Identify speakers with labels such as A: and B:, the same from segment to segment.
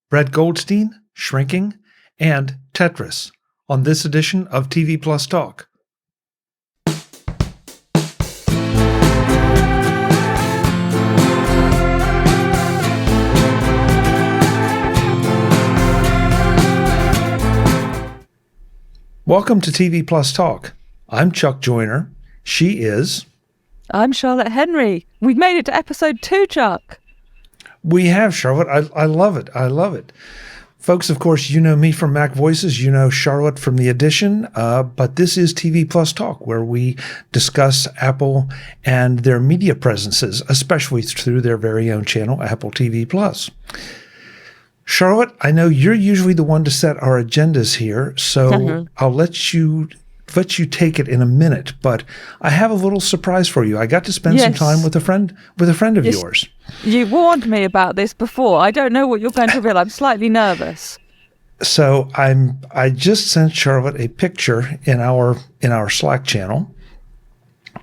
A: Brett Goldstein, Shrinking, and Tetris on this edition of TV+Talk. Welcome to TV+Talk. I'm Chuck Joyner. She is...
B: I'm Charlotte Henry. We've made it to episode 2, Chuck.
A: We have, Charlotte. I love it. I love it. Folks, of course, you know me from MacVoices. You know Charlotte from The Edition. But this is TV+Talk, where we discuss Apple and their media presences, especially through their very own channel, Apple TV+. Charlotte, I know you're usually the one to set our agendas here, so I'll let you take it in a minute. But I have a little surprise for you. I got to spend some time with a friend of yours.
B: You warned me about this before. I don't know what you're going to reveal. I'm slightly nervous.
A: So I just sent Charlotte a picture in our Slack channel.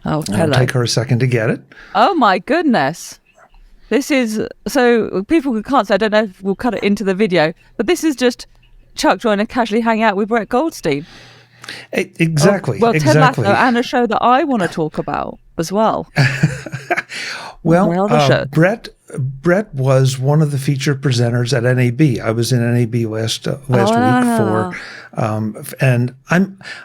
B: Oh, hello.
A: It'll take her a second to get it.
B: Oh my goodness. This is, so people who can't say, I don't know if we'll cut it into the video, but this is just Chuck Joyner casually hanging out with Brett Goldstein.
A: Exactly.
B: Well,
A: exactly.
B: Ted Lasso and a show that I want to talk about as well.
A: Well, Brett was one of the featured presenters at NAB. I was in NAB last week and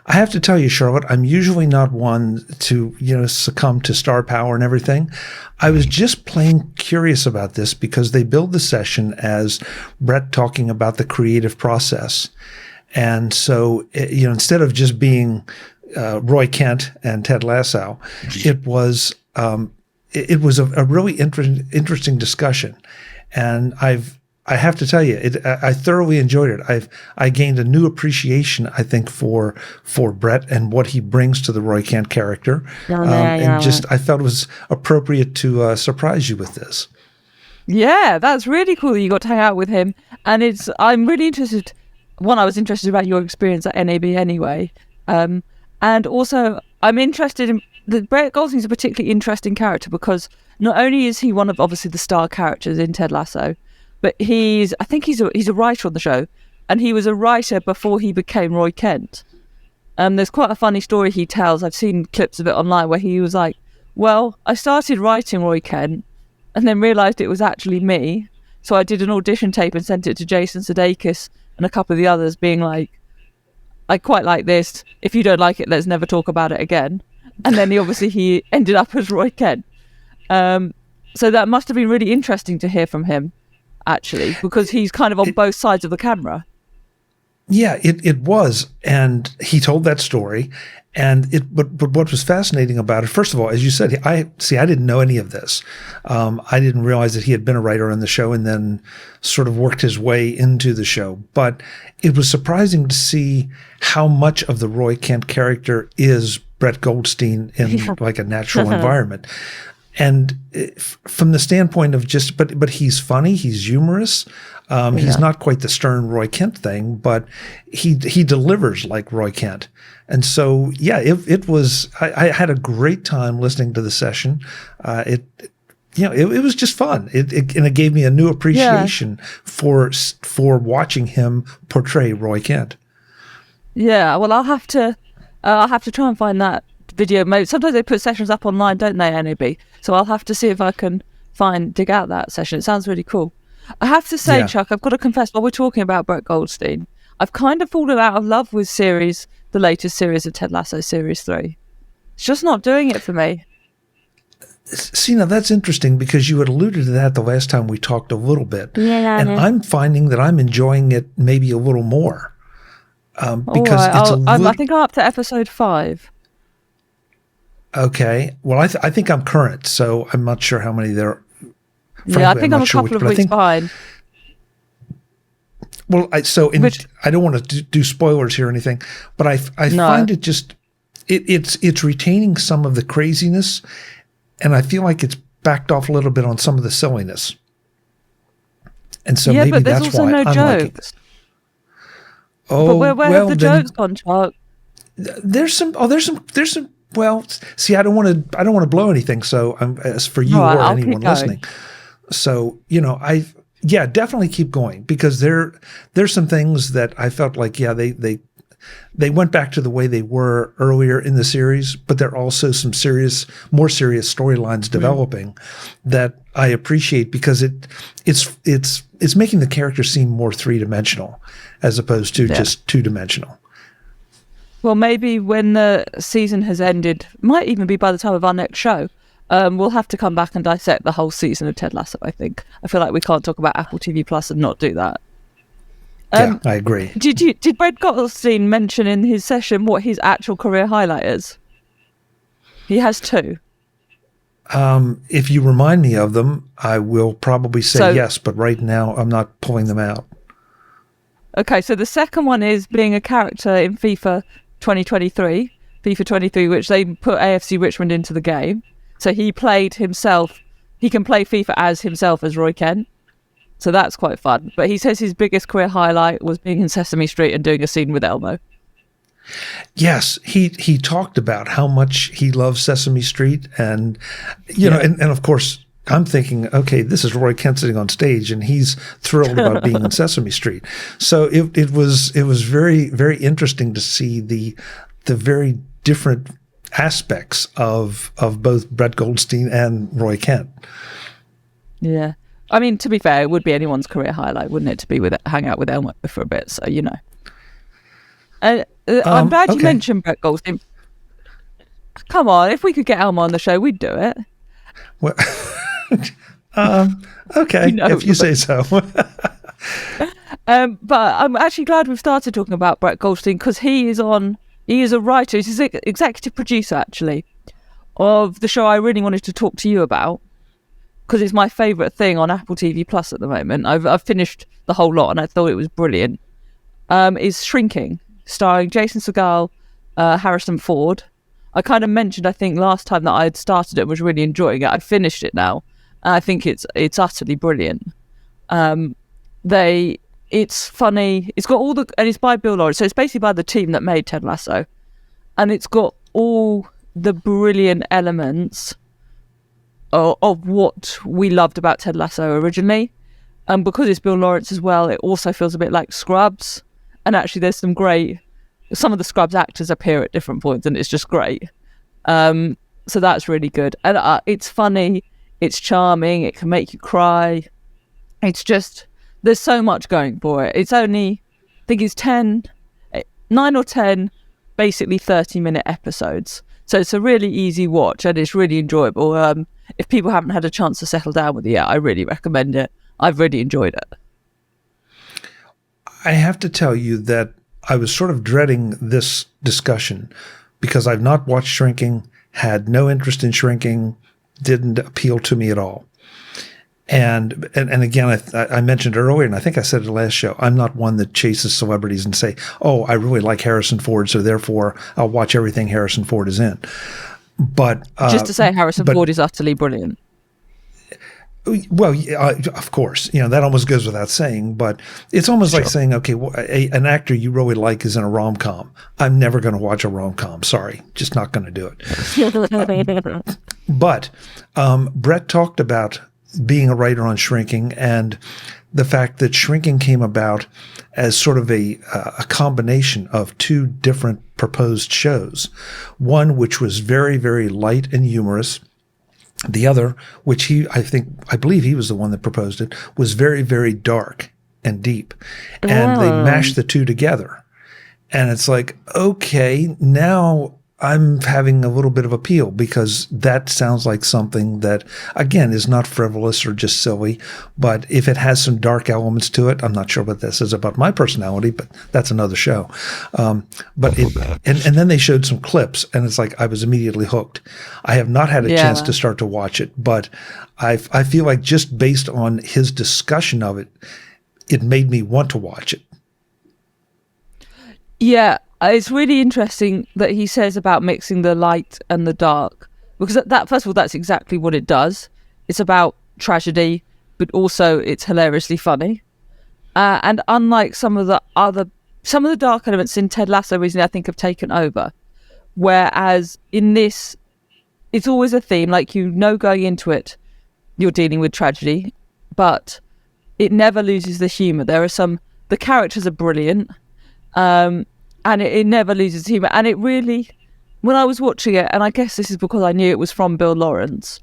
A: I have to tell you, Charlotte, I'm usually not one to, succumb to star power and everything. I was just plain curious about this because they billed the session as Brett talking about the creative process. And so, instead of just being Roy Kent and Ted Lasso, it was a really interesting discussion, and I have to tell you, I thoroughly enjoyed it. I gained a new appreciation, I think, for Brett and what he brings to the Roy Kent character, I felt it was appropriate to surprise you with this.
B: Yeah, that's really cool that you got to hang out with him, and I'm really interested. One, I was interested about your experience at NAB anyway, and also I'm interested in. Brett Goldstein's a particularly interesting character because not only is he one of obviously the star characters in Ted Lasso, but I think he's a writer on the show, and he was a writer before he became Roy Kent. There's quite a funny story he tells. I've seen clips of it online where he was like, "Well, I started writing Roy Kent, and then realised it was actually me, so I did an audition tape and sent it to Jason Sudeikis and a couple of the others, being like, I quite like this. If you don't like it, let's never talk about it again." And then he ended up as Roy Kent. So that must have been really interesting to hear from him, actually, because he's kind of on both sides of the camera.
A: Yeah, it was. And he told that story. But what was fascinating about it, first of all, as you said, I didn't know any of this. I didn't realize that he had been a writer on the show and then sort of worked his way into the show. But it was surprising to see how much of the Roy Kent character is Brett Goldstein in like a natural environment. And from the standpoint of but he's funny, he's humorous. He's not quite the stern Roy Kent thing, but he delivers like Roy Kent. And so, yeah, it was, I had a great time listening to the session. It was just fun. And it gave me a new appreciation for watching him portray Roy Kent. Yeah,
B: well, I'll have to try and find that video. Sometimes they put sessions up online, don't they, NAB? So I'll have to see if I can dig out that session. It sounds really cool. I have to say, Chuck, I've got to confess, while we're talking about Brett Goldstein, I've kind of fallen out of love with the latest series of Ted Lasso, Series 3. It's just not doing it for me.
A: See, now that's interesting because you had alluded to that the last time we talked a little bit. Yeah. And I'm finding that I'm enjoying it maybe a little more. Because
B: I think I'm up to episode 5.
A: Okay. Well, I think I'm current, so I'm not sure how many there are. Frankly,
B: I think I'm a couple of weeks behind.
A: Well, I don't want to do spoilers here or anything, but I find it just it's retaining some of the craziness, and I feel like it's backed off a little bit on some of the silliness. And so maybe that's why I'm liking it.
B: Oh, but where have the jokes gone, Chuck?
A: There's some. Well, see, I don't want to blow anything. So as for you or anyone listening, so Yeah, definitely keep going, because there's some things that I felt like, they went back to the way they were earlier in the series, but there are also some more serious storylines developing that I appreciate, because it's making the characters seem more three-dimensional as opposed to just two-dimensional.
B: Well, maybe when the season has ended, might even be by the time of our next show, we'll have to come back and dissect the whole season of Ted Lasso, I think. I feel like we can't talk about Apple TV Plus and not do that.
A: Yeah, I agree.
B: Did Brett Goldstein mention in his session what his actual career highlight is? He has 2.
A: If you remind me of them, I will probably say yes, but right now I'm not pulling them out.
B: Okay, so the second one is being a character in FIFA 23, which they put AFC Richmond into the game. So he played himself. He can play FIFA as himself, as Roy Kent. So that's quite fun. But he says his biggest career highlight was being in Sesame Street and doing a scene with Elmo.
A: Yes, he talked about how much he loves Sesame Street, and you know, and of course I'm thinking, okay, this is Roy Kent sitting on stage, and he's thrilled about being in Sesame Street. So it was very, very interesting to see the very different aspects of both Brett Goldstein and Roy Kent.
B: Yeah. I mean, to be fair, it would be anyone's career highlight, wouldn't it, to hang out with Elmo for a bit? So, you know. I'm glad you mentioned Brett Goldstein. Come on, if we could get Elmo on the show, we'd do it.
A: Well, okay, if you say so.
B: But I'm actually glad we've started talking about Brett Goldstein, because he is a writer. He's an executive producer, actually, of the show I really wanted to talk to you about, because it's my favourite thing on Apple TV Plus at the moment. I've finished the whole lot and I thought it was brilliant. Is Shrinking, starring Jason Segel, Harrison Ford. I kind of mentioned, I think, last time that I had started it and was really enjoying it. I finished it now. And I think it's utterly brilliant. It's funny. It's got and it's by Bill Lawrence. So it's basically by the team that made Ted Lasso. And it's got all the brilliant elements of what we loved about Ted Lasso originally. And because it's Bill Lawrence as well, it also feels a bit like Scrubs. And actually there's some of the Scrubs actors appear at different points, and it's just great. So that's really good. And it's funny, it's charming, it can make you cry. It's just, there's so much going for it. It's only, I think it's 9 or 10, basically 30-minute episodes. So it's a really easy watch and it's really enjoyable. If people haven't had a chance to settle down with it yet, I really recommend it. I've really enjoyed it.
A: I have to tell you that I was sort of dreading this discussion because I've not watched Shrinking, had no interest in Shrinking, didn't appeal to me at all. And again, I mentioned earlier, and I think I said it the last show, I'm not one that chases celebrities and say, oh, I really like Harrison Ford, so therefore I'll watch everything Harrison Ford is in. But
B: just to say, Harrison Ford is utterly brilliant.
A: Well, of course, that almost goes without saying, but it's almost like saying, okay, well, an actor you really like is in a rom-com. I'm never going to watch a rom-com. Sorry, just not going to do it. But Brett talked about being a writer on Shrinking and the fact that Shrinking came about as sort of a combination of two different proposed shows. One which was very, very light and humorous. The other, which I believe he was the one that proposed it, was very, very dark and deep. And they mashed the two together. And it's like, okay, now I'm having a little bit of appeal because that sounds like something that, again, is not frivolous or just silly. But if it has some dark elements to it, I'm not sure what this is about my personality, but that's another show. And then they showed some clips, and it's like I was immediately hooked. I have not had a chance to start to watch it, but I feel like just based on his discussion of it, it made me want to watch it. Yeah.
B: It's really interesting that he says about mixing the light and the dark, because that first of all, that's exactly what it does. It's about tragedy, but also it's hilariously funny. And unlike some of the dark elements in Ted Lasso recently, I think have taken over. Whereas in this, it's always a theme, like going into it, you're dealing with tragedy, but it never loses the humour. The characters are brilliant, and it never loses the humour. And it really, when I was watching it, and I guess this is because I knew it was from Bill Lawrence,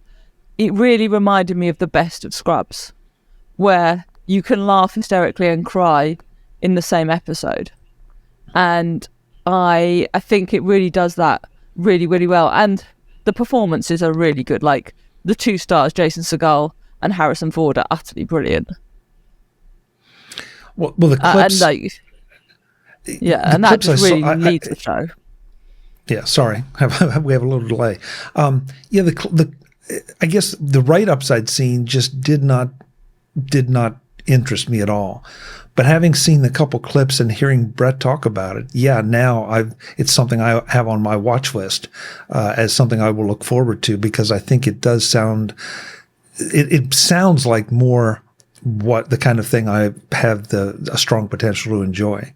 B: it really reminded me of the best of Scrubs, where you can laugh hysterically and cry in the same episode. And I think it really does that really, really well. And the performances are really good. Like the 2 stars, Jason Segel and Harrison Ford, are utterly brilliant.
A: Well, the clips,
B: and that just really leads the show.
A: Yeah, sorry, we have a little delay. I guess the right upside scene just did not interest me at all. But having seen the couple clips and hearing Brett talk about it, now it's something I have on my watch list as something I will look forward to, because I think it does sound, it sounds like more what the kind of thing I have a strong potential to enjoy.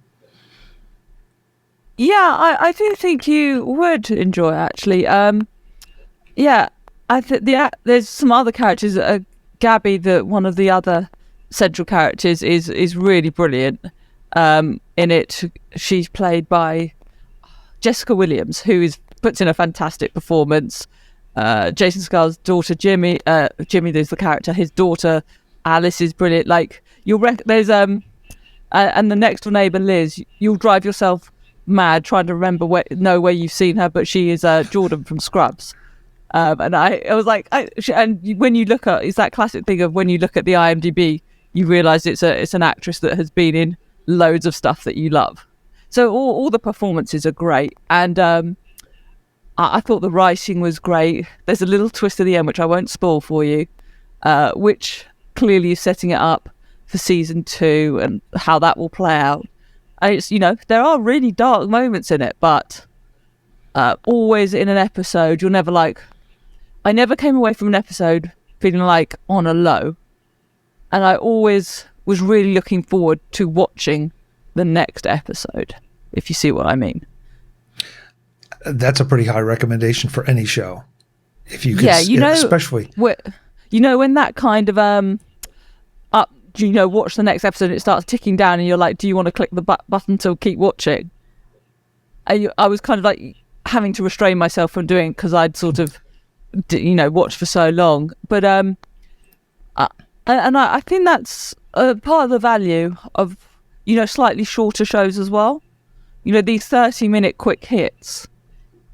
B: Yeah, I do think you would enjoy, actually. I think there's some other characters. Gabby, one of the other central characters, is really brilliant in it. She's played by Jessica Williams, who puts in a fantastic performance. Jason Segel's daughter Jimmy is the character. His daughter Alice is brilliant. Like there's and the next door neighbour Liz, you'll drive yourself mad trying to remember where you've seen her, but she is Jordan from Scrubs. And I was like, and when you look at, it's that classic thing of when you look at the IMDb, you realise it's an actress that has been in loads of stuff that you love. So all the performances are great, and I thought the writing was great. There's a little twist at the end which I won't spoil for you, which clearly is setting it up for season 2 and how that will play out. And it's, there are really dark moments in it, but always in an episode, you're never like, I never came away from an episode feeling like on a low. And I always was really looking forward to watching the next episode, if you see what I mean.
A: That's a pretty high recommendation for any show. If you could, especially.
B: When that kind of, watch the next episode, it starts ticking down and you're like, do you want to click the button to keep watching? I was kind of like having to restrain myself from doing it because I'd sort of, watched for so long. But I think that's part of the value of, slightly shorter shows as well. These 30-minute quick hits,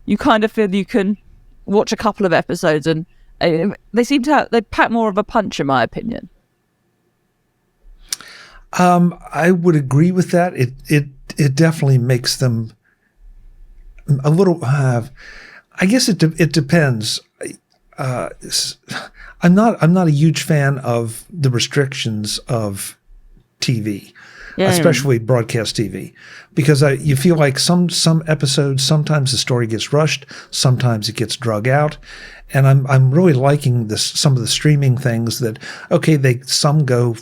B: you kind of feel you can watch a couple of episodes and they pack more of a punch, in my opinion.
A: I would agree with that. It definitely makes them a little. I guess it depends. I'm not a huge fan of the restrictions of TV, especially broadcast TV, because you feel like some episodes, sometimes the story gets rushed, sometimes it gets drug out, and I'm really liking some of the streaming things that some go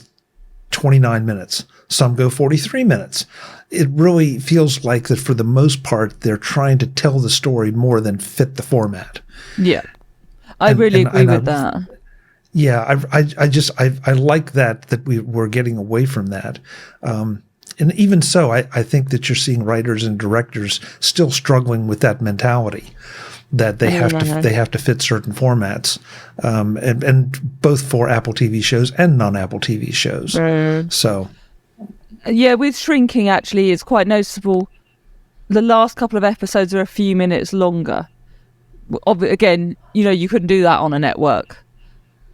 A: 29 minutes, some go 43 minutes. It really feels like that for the most part they're trying to tell the story more than fit the format.
B: Yeah, I really agree with that.
A: Yeah, I like that we're getting away from that. And even so, I think that you're seeing writers and directors still struggling with that mentality that they have to fit certain formats, and both for Apple TV shows and non-Apple TV shows. So, yeah,
B: with Shrinking, actually, it's quite noticeable. The last couple of episodes are a few minutes longer. Again, you couldn't do that on a network.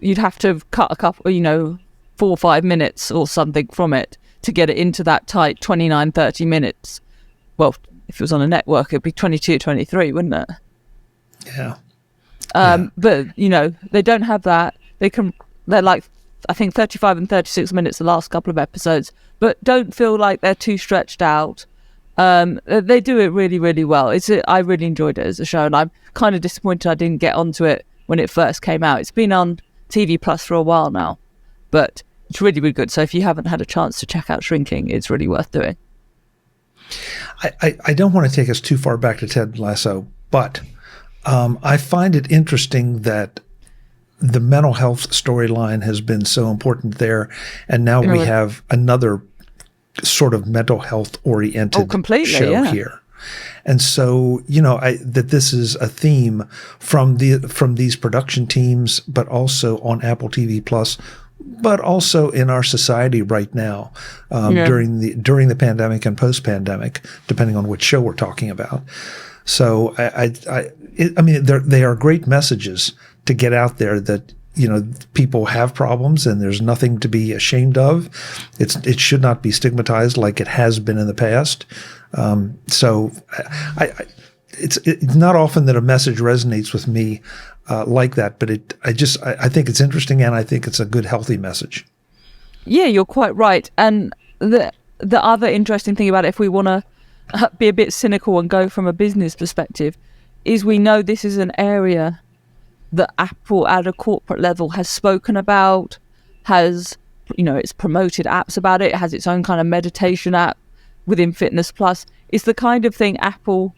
B: You'd have to cut a couple, 4 or 5 minutes or something from it to get it into that tight 29, 30 minutes. Well, if it was on a network, it'd be 22, 23, wouldn't it?
A: Yeah.
B: But, they don't have that. They're like, I think 35 and 36 minutes the last couple of episodes, but don't feel like they're too stretched out. They do it really, really well. I really enjoyed it as a show, and I'm kind of disappointed I didn't get onto it when it first came out. It's been on TV+ for a while now, but it's really, really good. So if you haven't had a chance to check out Shrinking, it's really worth doing.
A: I don't want to take us too far back to Ted Lasso, but I find it interesting that the mental health storyline has been so important there, and now we have another sort of mental health oriented show here. And so, that this is a theme from these production teams, but also on Apple TV Plus, but also in our society right now, during the pandemic and post-pandemic, depending on which show we're talking about. So they are great messages to get out there that, people have problems and there's nothing to be ashamed of. It should not be stigmatized like it has been in the past. So it's not often that a message resonates with me like that, but I think it's interesting, and I think it's a good, healthy message.
B: Yeah, you're quite right. And the other interesting thing about it, if we want to be a bit cynical and go from a business perspective, is we know this is an area that Apple at a corporate level has spoken about, has, it's promoted apps about it, has its own kind of meditation app within Fitness Plus. It's the kind of thing Apple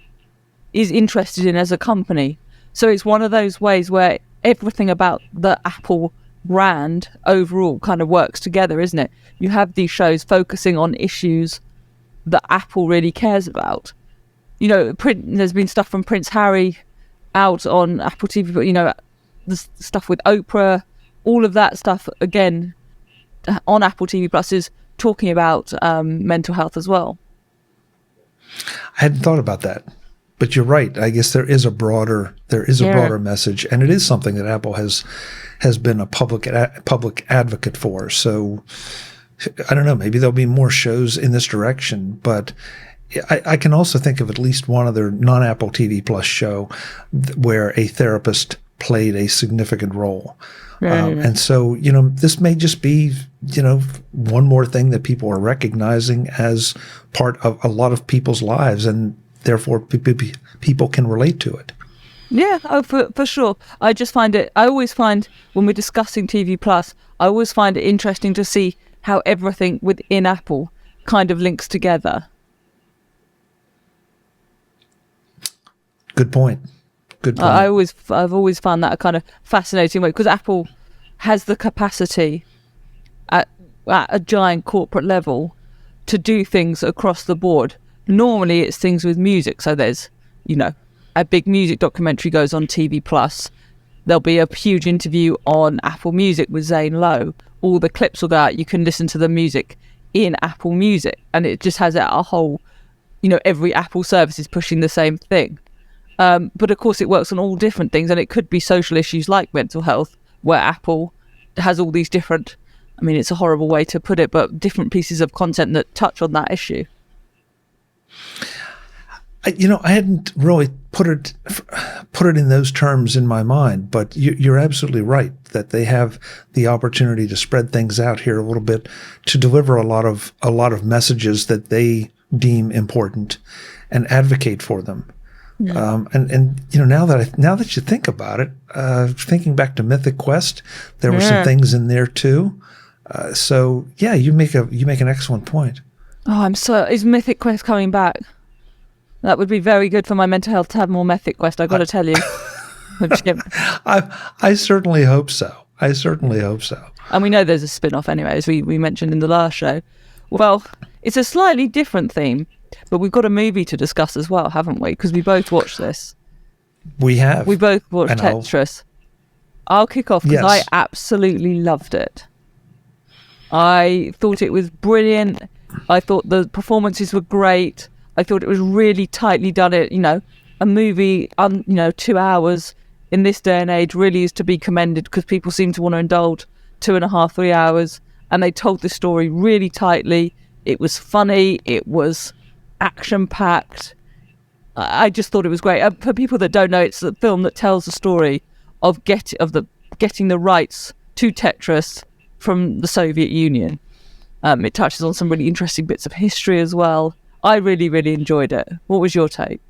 B: is interested in as a company. So it's one of those ways where everything about the Apple brand overall kind of works together, isn't it? You have these shows focusing on issues that Apple really cares about. There's been stuff from Prince Harry out on Apple TV, but the stuff with Oprah, all of that stuff again on Apple TV Plus is talking about mental health as well.
A: I hadn't thought about that, but you're right. I guess there is a broader message, and it is something that Apple has been a public advocate for. So I don't know, maybe there'll be more shows in this direction, but I can also think of at least one other non-Apple TV Plus show where a therapist played a significant role. And so, this may just be, one more thing that people are recognizing as part of a lot of people's lives, and therefore people can relate to it.
B: Yeah, for sure. I always find when we're discussing TV Plus, I always find it interesting to see how everything within Apple kind of links together.
A: Good point.
B: I've always found that a kind of fascinating way, because Apple has the capacity at a giant corporate level to do things across the board. Normally it's things with music. So there's, a big music documentary goes on TV Plus. There'll be a huge interview on Apple Music with Zane Lowe. All the clips will go out. You can listen to the music in Apple Music, and it just has a whole, every Apple service is pushing the same thing. But of course it works on all different things, and it could be social issues like mental health, where Apple has all these different, it's a horrible way to put it, but different pieces of content that touch on that issue.
A: I hadn't really put it in those terms in my mind, but you're absolutely right that they have the opportunity to spread things out here a little bit, to deliver a lot of messages that they deem important and advocate for them. Yeah. Now that you think about it, thinking back to Mythic Quest, there were some things in there too. So yeah, you make an excellent point.
B: Oh, is Mythic Quest coming back? That would be very good for my mental health to have more Mythic Quest, I've got to tell you.
A: I certainly hope so.
B: And we know there's a spin-off anyway, as we mentioned in the last show. Well, it's a slightly different theme, but we've got a movie to discuss as well, haven't we? Because we both watched this.
A: We have.
B: We both watched Tetris. I'll kick off because I absolutely loved it. I thought it was brilliant. I thought the performances were great. I thought it was really tightly done. A movie, 2 hours in this day and age really is to be commended, because people seem to want to indulge 2.5, 3 hours. And they told the story really tightly. It was funny. It was action-packed. I just thought it was great. For people that don't know, it's a film that tells the story of getting the rights to Tetris from the Soviet Union. It touches on some really interesting bits of history as well. I really, really enjoyed it. What was your take?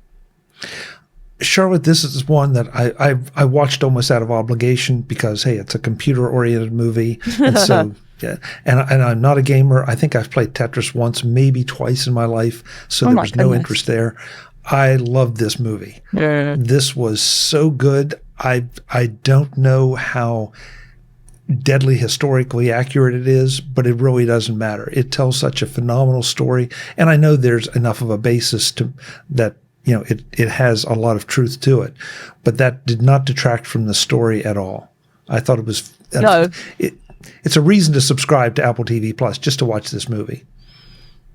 A: Charlotte, this is one that I watched almost out of obligation because, hey, it's a computer-oriented movie. And so, yeah, and I'm not a gamer. I think I've played Tetris once, maybe twice in my life. So there was no interest there. I loved this movie. Yeah. This was so good. I don't know how deadly historically accurate it is, but it really doesn't matter. It tells such a phenomenal story, and I know there's enough of a basis to that. It has a lot of truth to it, but that did not detract from the story at all. I thought it was
B: no.
A: It's a reason to subscribe to Apple TV Plus just to watch this movie.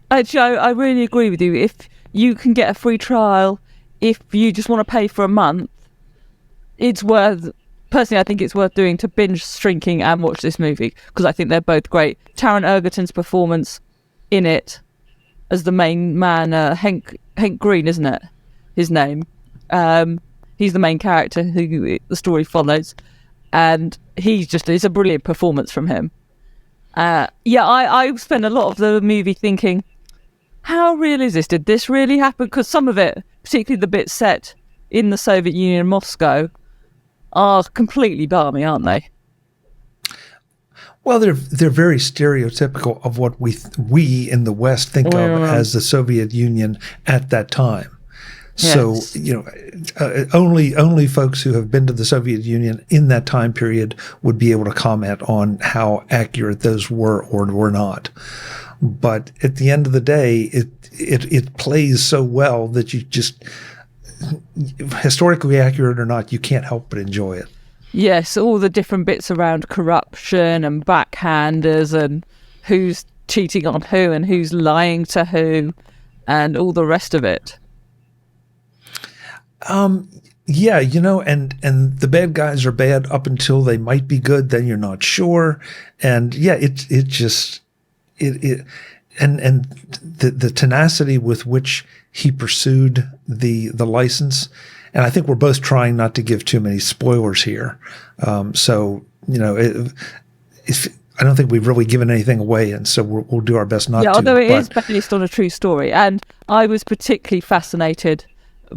B: Actually, I really agree with you. If you can get a free trial, if you just want to pay for a month, it's worth. Personally, I think it's worth doing to binge Shrinking and watch this movie, because I think they're both great. Taron Egerton's performance in it as the main man, Hank Green, isn't it? His name. He's the main character who the story follows, and it's a brilliant performance from him. I spent a lot of the movie thinking, how real is this? Did this really happen? Because some of it, particularly the bits set in the Soviet Union, Moscow, are completely balmy, aren't they?
A: Well, they're very stereotypical of what we in the West think of as the Soviet Union at that time. Yes. So, only folks who have been to the Soviet Union in that time period would be able to comment on how accurate those were or were not. But at the end of the day, it plays so well that you just, historically accurate or not, you can't help but enjoy it.
B: Yes, all the different bits around corruption and backhanders and who's cheating on who and who's lying to who and all the rest of it.
A: Yeah, and the bad guys are bad up until they might be good, then you're not sure. And yeah, and the tenacity with which he pursued the license. And I think we're both trying not to give too many spoilers here. I don't think we've really given anything away, and so we'll do our best not to.
B: Yeah, although it is based on a true story. And I was particularly fascinated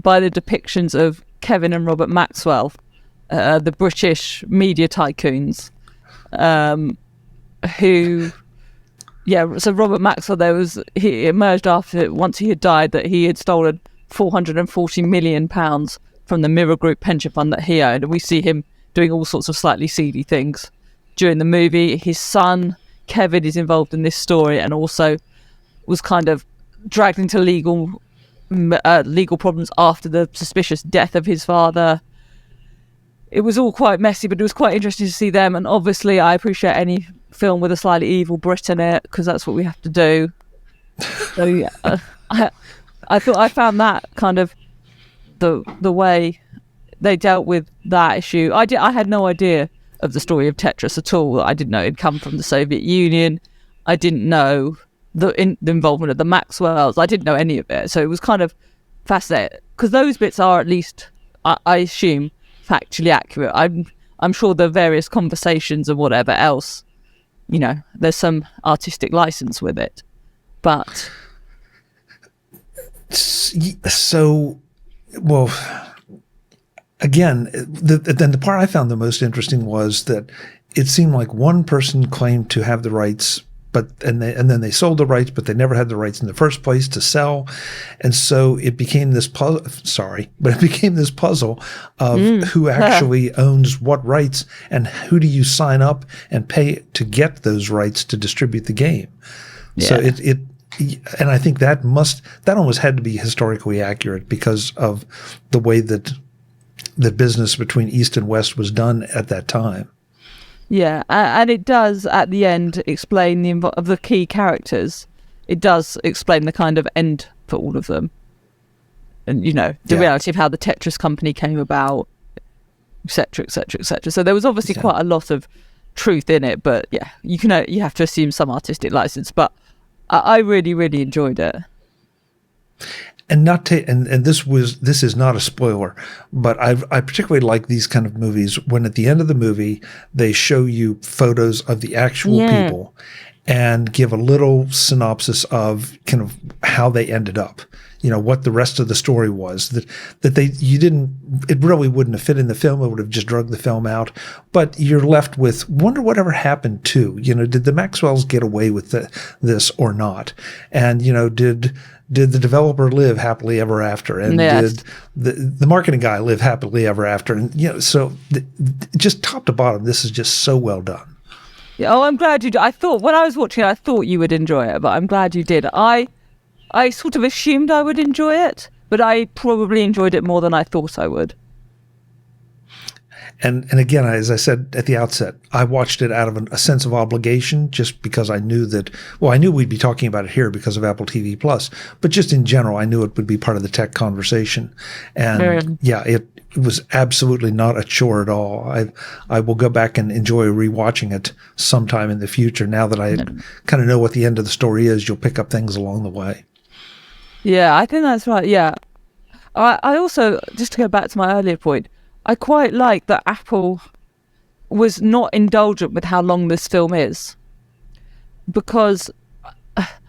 B: by the depictions of Kevin and Robert Maxwell, the British media tycoons, so Robert Maxwell, he emerged once he had died, that he had stolen £440 million from the Mirror Group pension fund that he owned. And we see him doing all sorts of slightly seedy things during the movie. His son, Kevin, is involved in this story and also was kind of dragged into legal problems after the suspicious death of his father. It was all quite messy, but it was quite interesting to see them. And obviously, I appreciate any film with a slightly evil Brit in it, because that's what we have to do. So yeah, I found that kind of the way they dealt with that issue. I had no idea of the story of Tetris at all. I didn't know it'd come from the Soviet Union. I didn't know the involvement of the Maxwells. I didn't know any of it. So it was kind of fascinating, because those bits are, at least I assume, factually accurate. I'm sure the various conversations and whatever else, there's some artistic license with it. But
A: so, well, again, then the part I found the most interesting was that it seemed like one person claimed to have the rights, and then they sold the rights, but they never had the rights in the first place to sell, and so it became this puzzle. It became this puzzle of who actually owns what rights, and who do you sign up and pay to get those rights to distribute the game. Yeah. So and I think that almost had to be historically accurate because of the way that the business between East and West was done at that time.
B: Yeah, and it does at the end explain of the key characters. It does explain the kind of end for all of them, and the reality of how the Tetris company came about, etc., etc., etc. So there was obviously quite a lot of truth in it, but yeah, you have to assume some artistic license. But I really, really enjoyed it.
A: And this is not a spoiler, but I particularly like these kind of movies when at the end of the movie they show you photos of the actual people, and give a little synopsis of kind of how they ended up. What the rest of the story was, it really wouldn't have fit in the film. It would have just dragged the film out. But you're left with, wonder whatever happened to, did the Maxwells get away with this or not? And, did the developer live happily ever after? And did the marketing guy live happily ever after? And, so just top to bottom, this is just so well done.
B: Yeah, I'm glad you did. I thought, when I was watching it, I thought you would enjoy it, but I'm glad you did. I sort of assumed I would enjoy it, but I probably enjoyed it more than I thought I would.
A: And again, as I said at the outset, I watched it out of a sense of obligation, just because I knew I knew we'd be talking about it here because of Apple TV+, but just in general, I knew it would be part of the tech conversation. And it was absolutely not a chore at all. I will go back and enjoy rewatching it sometime in the future. Now that I kind of know what the end of the story is, you'll pick up things along the way.
B: Yeah, I think that's right. Yeah. I also, just to go back to my earlier point, I quite like that Apple was not indulgent with how long this film is. Because,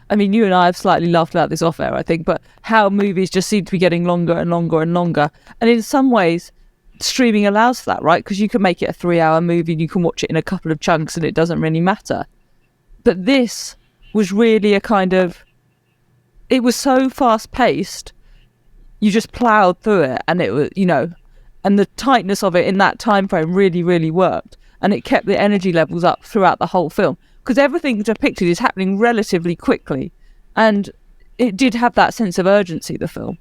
B: I mean, you and I have slightly laughed about this off air, I think, but how movies just seem to be getting longer and longer and longer. And in some ways, streaming allows for that, right? Because you can make it a 3-hour movie and you can watch it in a couple of chunks and it doesn't really matter. But this was really a kind of... It was so fast-paced, you just ploughed through it, and it was, and the tightness of it in that time frame really, really worked, and it kept the energy levels up throughout the whole film, because everything depicted is happening relatively quickly, and it did have that sense of urgency, the film.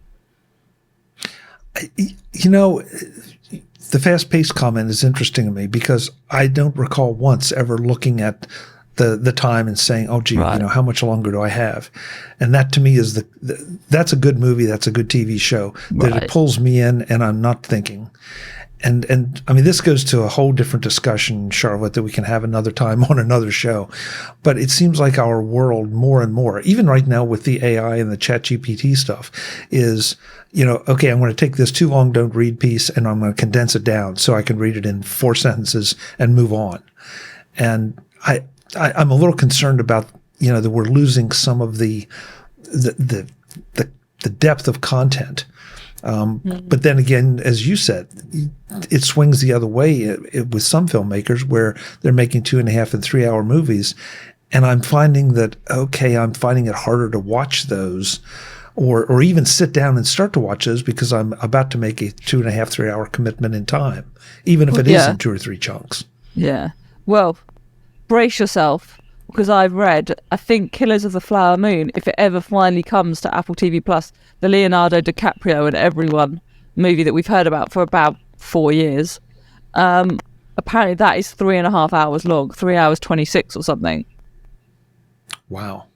A: The fast-paced comment is interesting to me, because I don't recall once ever looking at the time and saying, oh, gee,
B: right,
A: how much longer do I have? And that to me is that's a good movie. That's a good TV show, that
B: right,
A: it pulls me in and I'm not thinking. And I mean, this goes to a whole different discussion, Charlotte, that we can have another time on another show. But it seems like our world more and more, even right now with the AI and the ChatGPT stuff, is, okay, I'm going to take this too long, don't read piece, and I'm going to condense it down so I can read it in 4 sentences and move on. And I'm a little concerned about, that we're losing some of the depth of content. But then again, as you said, it swings the other way with some filmmakers where they're making 2.5 and 3 hour movies. And I'm finding it harder to watch those or even sit down and start to watch those, because I'm about to make a 2.5, 3 hour commitment in time, even if it is in 2 or 3 chunks.
B: Yeah. Well, brace yourself, because I've read, I think, Killers of the Flower Moon, if it ever finally comes to Apple TV+, the Leonardo DiCaprio and everyone movie that we've heard about for about 4 years, apparently that is 3.5 hours long, 3 hours 26 or something.
A: Wow.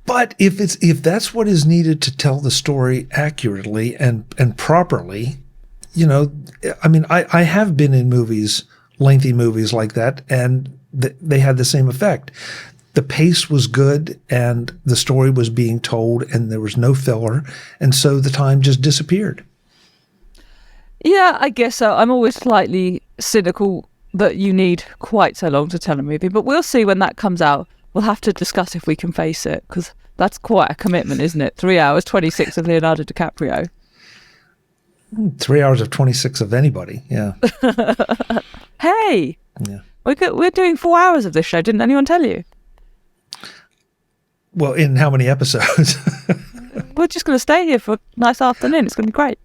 A: But if that's what is needed to tell the story accurately and properly, I mean, I have been in lengthy movies like that, and they had the same effect. The pace was good, and the story was being told, and there was no filler, and so the time just disappeared.
B: Yeah, I guess so. I'm always slightly cynical that you need quite so long to tell a movie, but we'll see when that comes out. We'll have to discuss if we can face it, because that's quite a commitment, isn't it? 3 hours 26 of Leonardo DiCaprio.
A: 3 hours of 26 of anybody, yeah.
B: Hey,
A: yeah.
B: We're doing 4 hours of this show. Didn't anyone tell you?
A: Well, in how many episodes?
B: We're just going to stay here for a nice afternoon. It's going to be great.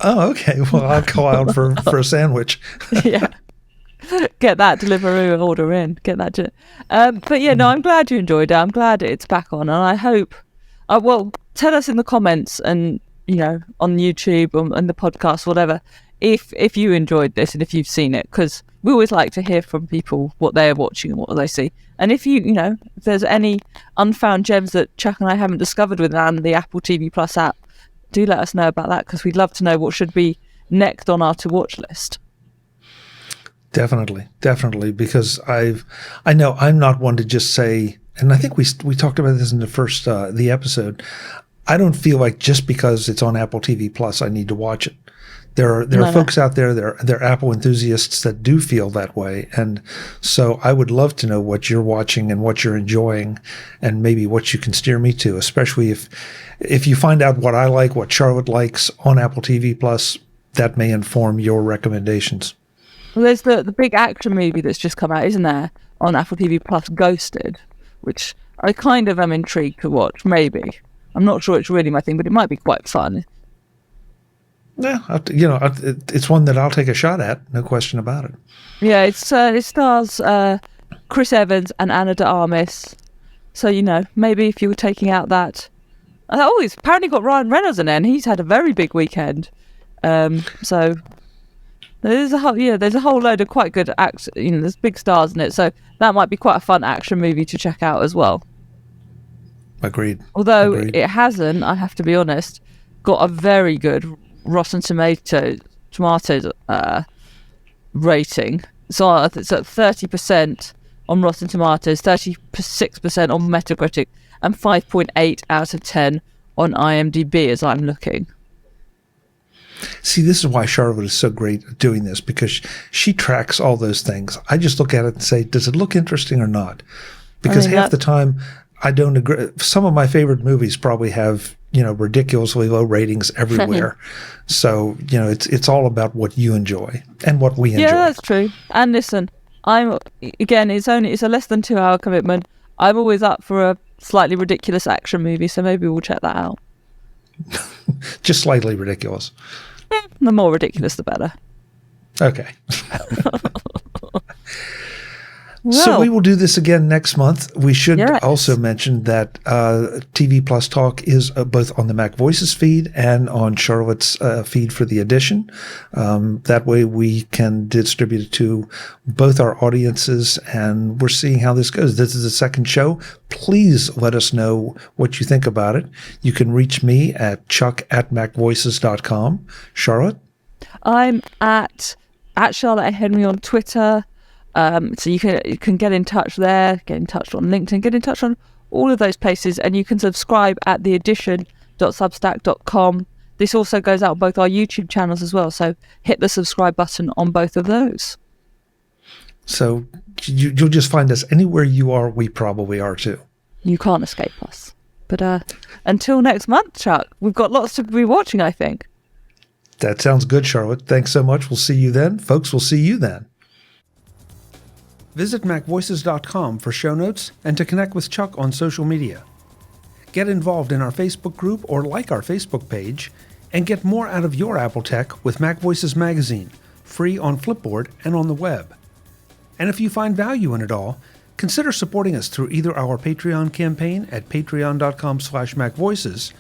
A: Oh, okay. Well, I'll call out for a sandwich.
B: Yeah. Get that Deliveroo order in. Get that. But yeah, no, I'm glad you enjoyed it. I'm glad it's back on. And I hope, well, tell us in the comments and, on YouTube and the podcast, whatever, if you enjoyed this and if you've seen it, because we always like to hear from people what they're watching and what they see. And if if there's any unfound gems that Chuck and I haven't discovered within the Apple TV Plus app, do let us know about that, because we'd love to know what should be next on our to watch list. Definitely, because I know I'm not one to just say, and I think we talked about this in the first the episode. I don't feel like just because it's on Apple TV Plus I need to watch it.
A: There are folks out there, there are Apple enthusiasts that do feel that way. And so I would love to know what you're watching and what you're enjoying and maybe what you can steer me to, especially if you find out what I like, what Charlotte likes on Apple TV Plus, that may inform your recommendations.
B: Well, there's the big action movie that's just come out, isn't there, on Apple TV Plus, Ghosted, which I kind of am intrigued to watch, maybe. I'm not sure it's really my thing, but it might be quite fun.
A: Yeah, it's one that I'll take a shot at, no question about it.
B: Yeah, it stars Chris Evans and Ana de Armas. So, maybe if you were taking out that... Oh, it's apparently got Ryan Reynolds in it, and he's had a very big weekend. So there's a whole load of quite good acts. There's big stars in it, so that might be quite a fun action movie to check out as well.
A: Agreed.
B: Although it hasn't, I have to be honest, got a very good Rotten Tomatoes rating. So it's at 30% on Rotten Tomatoes, 36% on Metacritic, and 5.8 out of 10 on IMDb as I'm looking.
A: See, this is why Charlotte is so great at doing this, because she tracks all those things. I just look at it and say, does it look interesting or not? Because half the time, I don't agree. Some of my favorite movies probably have, ridiculously low ratings everywhere. So, it's all about what you enjoy and what we enjoy.
B: Yeah, that's true. And listen, it's a less than 2 hour commitment. I'm always up for a slightly ridiculous action movie, so maybe we'll check that out.
A: Just slightly ridiculous.
B: The more ridiculous, the better.
A: Okay. So we will do this again next month. We should also mention that TV+Talk is both on the MacVoices feed and on Charlotte's feed for the edition. That way we can distribute it to both our audiences, and we're seeing how this goes. This is the second show. Please let us know what you think about it. You can reach me at chuck@macvoices.com. Charlotte?
B: I'm at Charlotte Henry on Twitter. So you can get in touch there, get in touch on LinkedIn, get in touch on all of those places, and you can subscribe at theedition.substack.com. This also goes out on both our YouTube channels as well, so hit the subscribe button on both of those.
A: So you'll just find us anywhere you are, we probably are too. You
B: can't escape us. But until next month, Chuck, we've got lots to be watching, I think.
A: That sounds good, Charlotte. Thanks so much. We'll see you then. Folks, we'll see you then. Visit MacVoices.com for show notes and to connect with Chuck on social media. Get involved in our Facebook group or like our Facebook page, and get more out of your Apple tech with MacVoices Magazine, free on Flipboard and on the web. And if you find value in it all, consider supporting us through either our Patreon campaign at patreon.com/MacVoices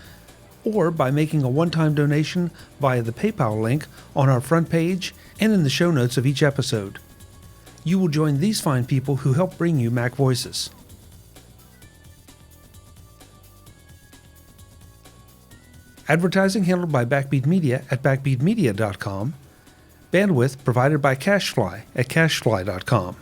A: or by making a one-time donation via the PayPal link on our front page and in the show notes of each episode. You will join these fine people who help bring you Mac Voices. Advertising handled by Backbeat Media at backbeatmedia.com. Bandwidth provided by CashFly at cashfly.com.